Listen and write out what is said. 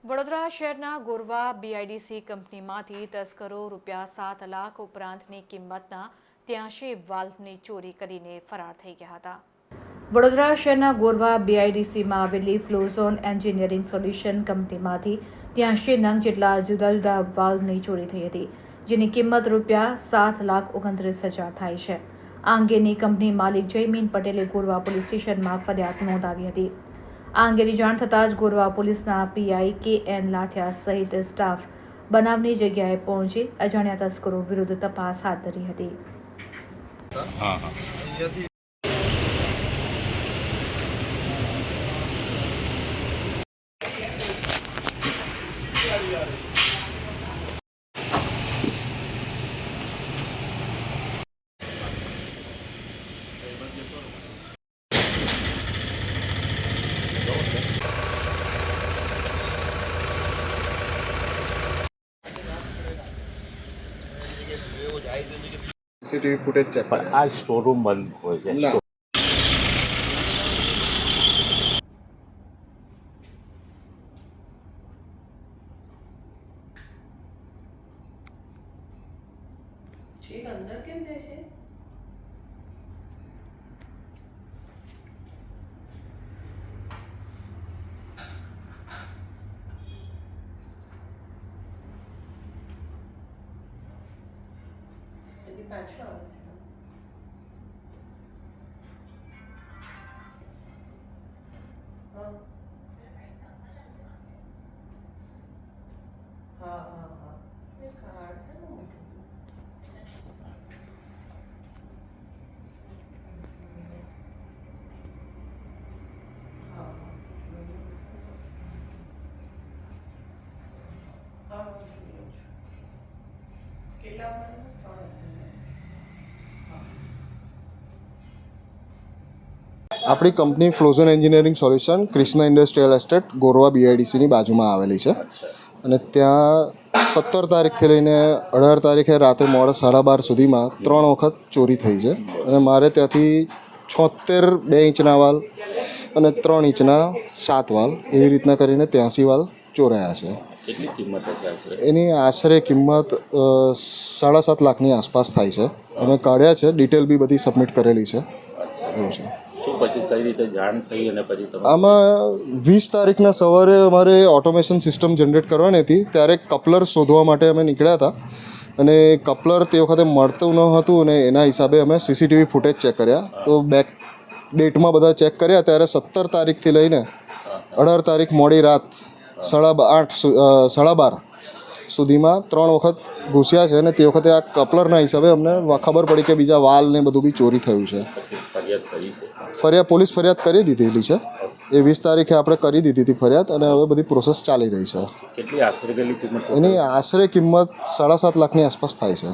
વડોદરા શહેરના ગોરવા બીઆઈડીસી કંપનીમાંથી તસ્કરો ₹7 લાખ ઉપરાંતની કિંમતના 83 વાલ્વની ચોરી કરીને ફરાર થઈ ગયા હતા। વડોદરા શહેરના ગોરવા બીઆઈડીસીમાં આવેલી ફ્લોઝોન એન્જિનિયરિંગ સોલ્યુશન કંપનીમાંથી 83 નંગ જેટલા જુદા જુદા વાલ્વની ચોરી થઈ હતી, જેની કિંમત ₹7,29,000 થાય છે। આ અંગેની કંપની માલિક જયમીન પટેલે ગોરવા પોલીસ સ્ટેશનમાં ફરિયાદ નોંધાવી હતી। આ અંગેની જાણ થતાં જ ગોરવા પોલીસના પીઆઈ KN લાઠિયા સહિત સ્ટાફ બનાવની જગ્યાએ પહોંચી અજાણ્યા તસ્કરો વિરુદ્ધ તપાસ હાથ ધરી હતી। સીસીટીવી ફૂટેજ ચેક પણ આ સ્ટોરરૂમ બંધ હોય છે। ના અંદર કેમ જાય છે? પાછું આવે છે। હા હા હા એ કાર્ડ છે ને મોટું। હા હા જોયું છું। કેટલા આપણી company Flozone engineering solution Krishna industrial estate Gorwa બીઆઈડીસીની બાજુમાં આવેલી છે અને ત્યાં 17 તારીખથી લઈને 18 તારીખે રાતે મોડા 12:30 સુધીમાં 3 વખત ચોરી થઈ છે અને મારે ત્યાંથી 76 2 ઇંચના વાલ અને 3 ઇંચના 7 વાલ એવી રીતના કરીને 83 વાલ ચોરાયા છે। કેટલી કિંમત હશે આશરે? એની આશરે કિંમત 7.5 લાખની આસપાસ થાય છે। અમે કાઢ્યા છે, ડિટેલ બી બધી સબમિટ કરેલી છે એવું છે। પછી કઈ રીતે જાણ થઈ અને પછી તમે આમાં 20 તારીખના સવારે અમારે ઓટોમેશન સિસ્ટમ જનરેટ કરવાની હતી, ત્યારે કપલર શોધવા માટે અમે નીકળ્યા હતા અને કપલર તે વખતે મળતું ન હતું અને એના હિસાબે અમે સીસીટીવી ફૂટેજ ચેક કર્યા તો બેક ડેટમાં બધા ચેક કર્યા ત્યારે 17 તારીખથી લઈને 18 તારીખ મોડી રાત 12:30 સુધીમાં 3 વખત ઘૂસ્યા છે અને તે વખતે આ કપલરના હિસાબે અમને ખબર પડી કે બીજા વાલ ને બધું બી ચોરી થયું છે। ફરિયાદ કરી છે? પોલીસ ફરિયાદ કરી દીધેલી છે। એ 20 તારીખે આપણે કરી દીધી હતી ફરિયાદ અને હવે બધી પ્રોસેસ ચાલી રહી છે। કેટલી આશરે કેટલી કિંમત? એની આશરે કિંમત 7.5 લાખની આસપાસ થાય છે।